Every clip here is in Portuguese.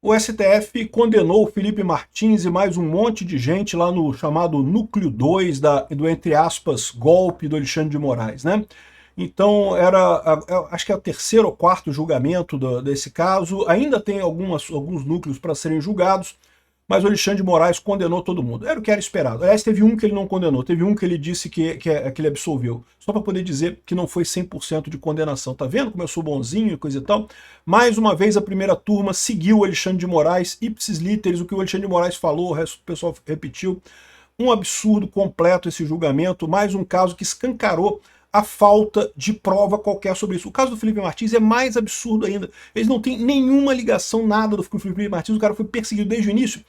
o STF condenou o Felipe Martins e mais um monte de gente lá no chamado Núcleo 2 do, entre aspas, golpe do Alexandre de Moraes, né? Então, acho que é o terceiro ou quarto julgamento desse caso. Ainda tem alguns núcleos para serem julgados, mas o Alexandre de Moraes condenou todo mundo. Era o que era esperado. Aliás, teve um que ele não condenou, teve um que ele disse que ele absolveu. Só para poder dizer que não foi 100% de condenação. Tá vendo como eu sou bonzinho e coisa e tal? Mais uma vez, a primeira turma seguiu o Alexandre de Moraes, ipsis literis, o que o Alexandre de Moraes falou, o resto do pessoal repetiu. Um absurdo completo esse julgamento, mais um caso que escancarou a falta de prova qualquer sobre isso. O caso do Felipe Martins é mais absurdo ainda. Eles não têm nenhuma ligação, nada do Felipe Martins, o cara foi perseguido desde o início.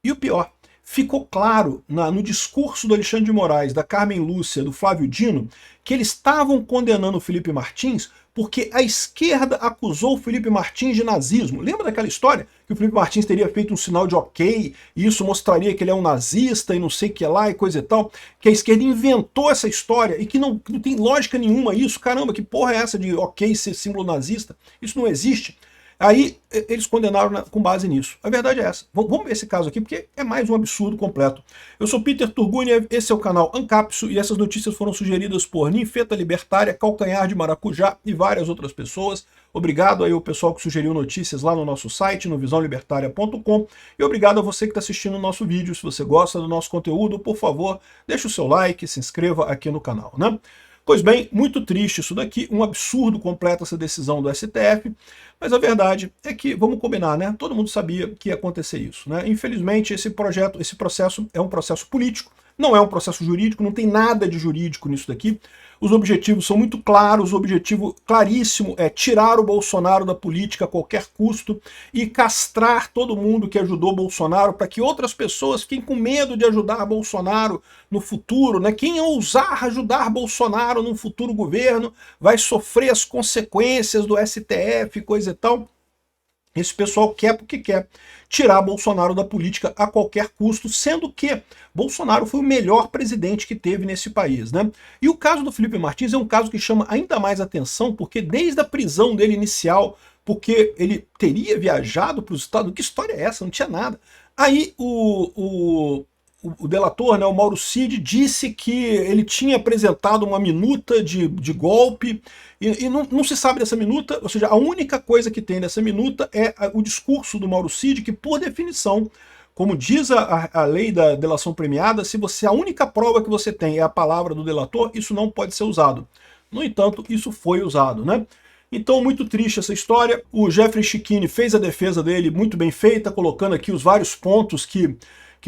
E o pior, ficou claro no discurso do Alexandre de Moraes, da Carmen Lúcia, do Flávio Dino, que eles estavam condenando o Felipe Martins porque a esquerda acusou o Felipe Martins de nazismo. Lembra daquela história? Que o Felipe Martins teria feito um sinal de ok, e isso mostraria que ele é um nazista e não sei o que lá e coisa e tal. Que a esquerda inventou essa história e que não tem lógica nenhuma isso. Caramba, que porra é essa de ok ser símbolo nazista? Isso não existe. Aí eles condenaram com base nisso. A verdade é essa. Vamos ver esse caso aqui, porque é mais um absurdo completo. Eu sou Peter Turguniev, esse é o canal Ancapso, e essas notícias foram sugeridas por Ninfeta Libertária, Calcanhar de Maracujá e várias outras pessoas. Obrigado aí ao pessoal que sugeriu notícias lá no nosso site, no visãolibertaria.com, e obrigado a você que está assistindo o nosso vídeo. Se você gosta do nosso conteúdo, por favor, deixe o seu like, se inscreva aqui no canal, né? Pois bem, muito triste isso daqui, um absurdo completo essa decisão do STF, mas a verdade é que, vamos combinar, né? Todo mundo sabia que ia acontecer isso, né? Infelizmente, esse processo é um processo político, não é um processo jurídico, não tem nada de jurídico nisso daqui. Os objetivos são muito claros, o objetivo claríssimo é tirar o Bolsonaro da política a qualquer custo e castrar todo mundo que ajudou Bolsonaro para que outras pessoas fiquem com medo de ajudar Bolsonaro no futuro, né? Quem ousar ajudar Bolsonaro num futuro governo vai sofrer as consequências do STF, coisa e tal. Esse pessoal quer porque quer tirar Bolsonaro da política a qualquer custo, sendo que Bolsonaro foi o melhor presidente que teve nesse país, né? E o caso do Felipe Martins é um caso que chama ainda mais atenção, porque desde a prisão dele inicial, porque ele teria viajado para os Estados Unidos, que história é essa? Não tinha nada. Aí o delator, né, o Mauro Cid, disse que ele tinha apresentado uma minuta de golpe, e não se sabe dessa minuta, ou seja, a única coisa que tem dessa minuta é o discurso do Mauro Cid, que por definição, como diz a lei da delação premiada, se a única prova que você tem é a palavra do delator, isso não pode ser usado. No entanto, isso foi usado, né? Então, muito triste essa história. O Jeffrey Schichini fez a defesa dele muito bem feita, colocando aqui os vários pontos que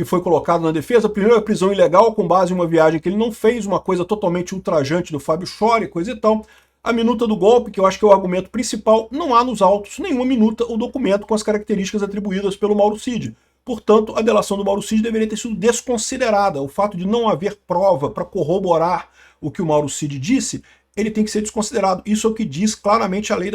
foi colocado na defesa. Primeiro, a prisão ilegal com base em uma viagem que ele não fez, uma coisa totalmente ultrajante do Fábio Chore, coisa e tal. A minuta do golpe, que eu acho que é o argumento principal, não há nos autos nenhuma minuta ou documento com as características atribuídas pelo Mauro Cid. Portanto, a delação do Mauro Cid deveria ter sido desconsiderada. O fato de não haver prova para corroborar o que o Mauro Cid disse, ele tem que ser desconsiderado. Isso é o que diz claramente a lei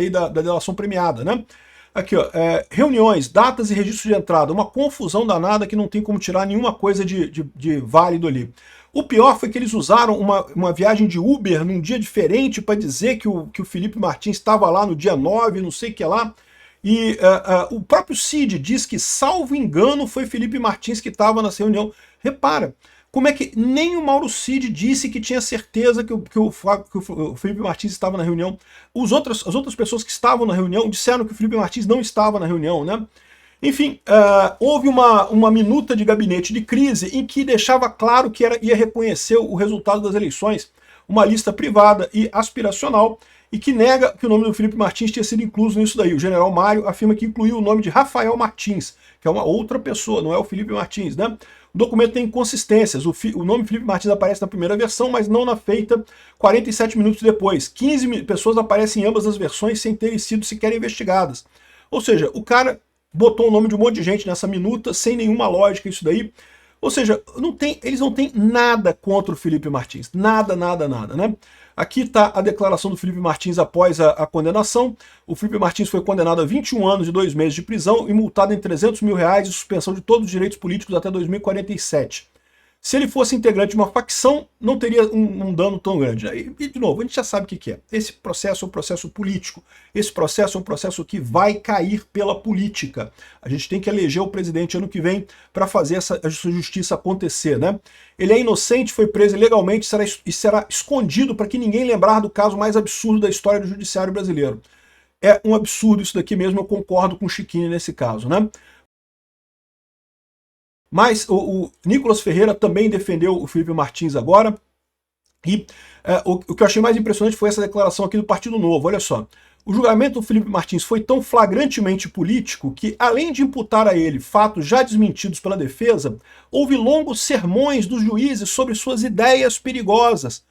da delação premiada, né? Aqui, ó, reuniões, datas e registros de entrada, uma confusão danada que não tem como tirar nenhuma coisa de válido ali. O pior foi que eles usaram uma viagem de Uber num dia diferente para dizer que o Felipe Martins estava lá no dia 9, não sei o que lá. E o próprio Cid diz que, salvo engano, foi Felipe Martins que estava nessa reunião. Repara, como é que nem o Mauro Cid disse que tinha certeza que o Felipe Martins estava na reunião. As outras pessoas que estavam na reunião disseram que o Felipe Martins não estava na reunião, né? Enfim, houve uma minuta de gabinete de crise em que deixava claro que ia reconhecer o resultado das eleições, uma lista privada e aspiracional, e que nega que o nome do Felipe Martins tinha sido incluso nisso daí. O general Mário afirma que incluiu o nome de Rafael Martins, que é uma outra pessoa, não é o Felipe Martins, né? O documento tem inconsistências. O nome Felipe Martins aparece na primeira versão, mas não na feita 47 minutos depois. 15 pessoas aparecem em ambas as versões sem terem sido sequer investigadas. Ou seja, o cara botou o nome de um monte de gente nessa minuta, sem nenhuma lógica isso daí. Ou seja, eles não têm nada contra o Felipe Martins. Nada, nada, nada, né? Aqui está a declaração do Felipe Martins após a condenação. O Felipe Martins foi condenado a 21 anos e 2 meses de prisão e multado em R$300 mil e suspensão de todos os direitos políticos até 2047. Se ele fosse integrante de uma facção, não teria um dano tão grande. E, de novo, a gente já sabe o que é. Esse processo é um processo político. Esse processo é um processo que vai cair pela política. A gente tem que eleger o presidente ano que vem para fazer essa justiça acontecer, né? Ele é inocente, foi preso ilegalmente e será escondido para que ninguém lembrar do caso mais absurdo da história do judiciário brasileiro. É um absurdo isso daqui mesmo, eu concordo com o Chiquinho nesse caso, né? Mas o Nicolas Ferreira também defendeu o Felipe Martins agora, e o que eu achei mais impressionante foi essa declaração aqui do Partido Novo. Olha só, o julgamento do Felipe Martins foi tão flagrantemente político que, além de imputar a ele fatos já desmentidos pela defesa, houve longos sermões dos juízes sobre suas ideias perigosas.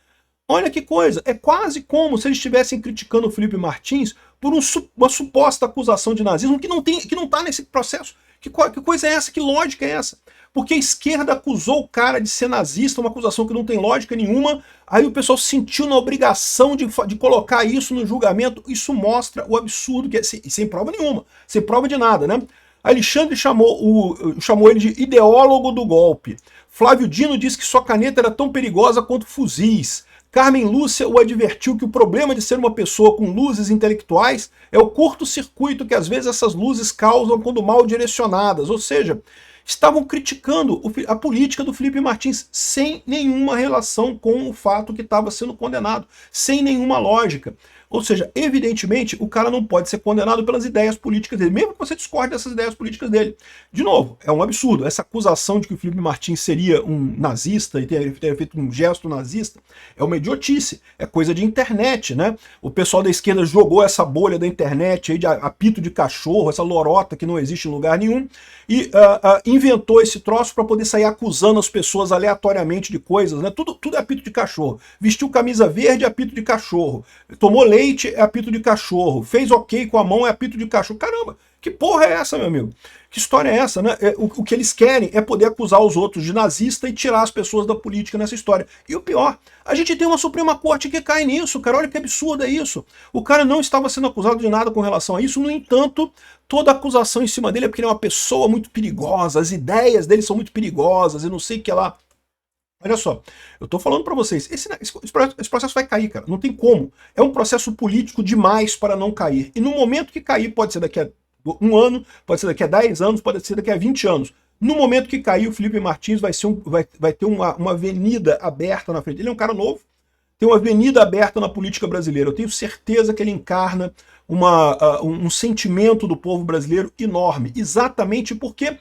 Olha que coisa, é quase como se eles estivessem criticando o Felipe Martins por uma suposta acusação de nazismo que não está nesse processo. Que coisa é essa? Que lógica é essa? Porque a esquerda acusou o cara de ser nazista, uma acusação que não tem lógica nenhuma, aí o pessoal se sentiu na obrigação de colocar isso no julgamento. Isso mostra o absurdo que é, sem prova nenhuma, sem prova de nada, né? Alexandre chamou ele de ideólogo do golpe. Flávio Dino disse que sua caneta era tão perigosa quanto fuzis. Carmen Lúcia o advertiu que o problema de ser uma pessoa com luzes intelectuais é o curto-circuito que às vezes essas luzes causam quando mal direcionadas, ou seja, estavam criticando a política do Felipe Martins sem nenhuma relação com o fato que estava sendo condenado, sem nenhuma lógica. Ou seja, evidentemente, o cara não pode ser condenado pelas ideias políticas dele, mesmo que você discorde dessas ideias políticas dele. De novo, é um absurdo. Essa acusação de que o Felipe Martins seria um nazista e teria feito um gesto nazista é uma idiotice. É coisa de internet, né? O pessoal da esquerda jogou essa bolha da internet aí de apito de cachorro, essa lorota que não existe em lugar nenhum, e inventou esse troço para poder sair acusando as pessoas aleatoriamente de coisas, né? Tudo é apito de cachorro. Vestiu camisa verde, é apito de cachorro. Tomou leite, é apito de cachorro. Fez ok com a mão, é apito de cachorro. Caramba, que porra é essa, meu amigo? Que história é essa, né? O que eles querem é poder acusar os outros de nazista e tirar as pessoas da política nessa história. E o pior, a gente tem uma Suprema Corte que cai nisso, cara. Olha que absurdo é isso. O cara não estava sendo acusado de nada com relação a isso, no entanto, toda acusação em cima dele é porque ele é uma pessoa muito perigosa, as ideias dele são muito perigosas e não sei o que lá. Olha só, eu tô falando para vocês, esse processo vai cair, cara, não tem como. É um processo político demais para não cair. E no momento que cair, pode ser daqui a um ano, pode ser daqui a 10 anos, pode ser daqui a 20 anos. No momento que cair, o Felipe Martins vai ter uma avenida aberta na frente. Ele é um cara novo, tem uma avenida aberta na política brasileira. Eu tenho certeza que ele encarna um sentimento do povo brasileiro enorme. Exatamente porque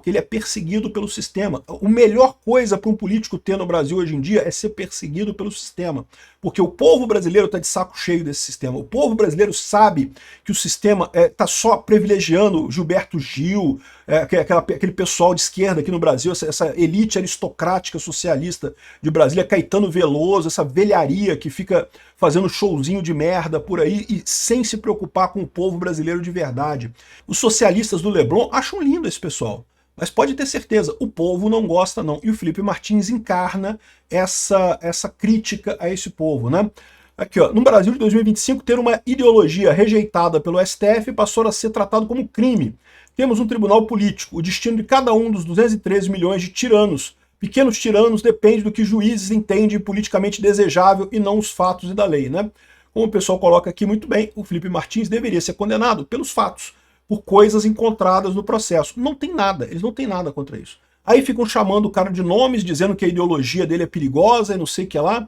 ele é perseguido pelo sistema. A melhor coisa para um político ter no Brasil hoje em dia é ser perseguido pelo sistema. Porque o povo brasileiro está de saco cheio desse sistema. O povo brasileiro sabe que o sistema está só privilegiando Gilberto Gil, aquele pessoal de esquerda aqui no Brasil, essa elite aristocrática socialista de Brasília, Caetano Veloso, essa velharia que fica fazendo showzinho de merda por aí e sem se preocupar com o povo brasileiro de verdade. Os socialistas do Leblon acham lindo esse pessoal. Mas pode ter certeza, o povo não gosta não. E o Felipe Martins encarna essa crítica a esse povo, né? Aqui, ó, no Brasil de 2025, ter uma ideologia rejeitada pelo STF passou a ser tratado como crime. Temos um tribunal político. O destino de cada um dos 213 milhões de tiranos, pequenos tiranos, depende do que juízes entendem politicamente desejável e não os fatos e da lei, né? Como o pessoal coloca aqui muito bem, o Felipe Martins deveria ser condenado pelos fatos, por coisas encontradas no processo. Não tem nada, eles não têm nada contra isso. Aí ficam chamando o cara de nomes, dizendo que a ideologia dele é perigosa e não sei o que lá.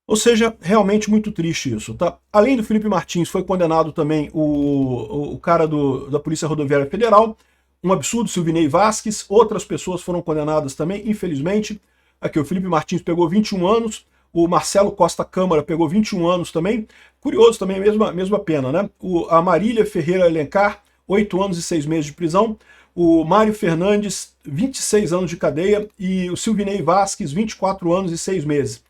Ou seja, realmente muito triste isso, tá? Além do Felipe Martins, foi condenado também o cara da Polícia Rodoviária Federal, um absurdo, Silvinei Vasquez, outras pessoas foram condenadas também, infelizmente. Aqui, o Felipe Martins pegou 21 anos, o Marcelo Costa Câmara pegou 21 anos também. Curioso também, a mesma pena, né? A Marília Ferreira Alencar, 8 anos e 6 meses de prisão. O Mário Fernandes, 26 anos de cadeia. E o Silvinei Vasquez, 24 anos e 6 meses.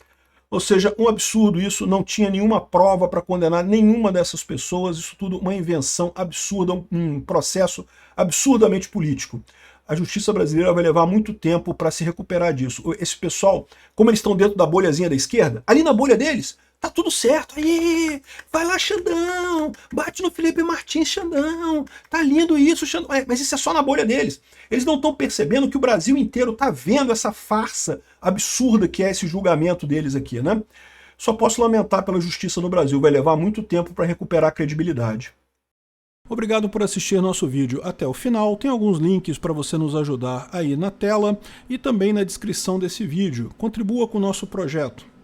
Ou seja, um absurdo isso, não tinha nenhuma prova para condenar nenhuma dessas pessoas, isso tudo uma invenção absurda, um processo absurdamente político. A justiça brasileira vai levar muito tempo para se recuperar disso. Esse pessoal, como eles estão dentro da bolhazinha da esquerda, ali na bolha deles, tá tudo certo, aí, vai lá, Xandão, bate no Felipe Martins, Xandão, tá lindo isso, Xandão. Mas isso é só na bolha deles. Eles não estão percebendo que o Brasil inteiro tá vendo essa farsa absurda que é esse julgamento deles aqui, né? Só posso lamentar pela justiça no Brasil, vai levar muito tempo para recuperar a credibilidade. Obrigado por assistir nosso vídeo até o final. Tem alguns links para você nos ajudar aí na tela e também na descrição desse vídeo. Contribua com o nosso projeto.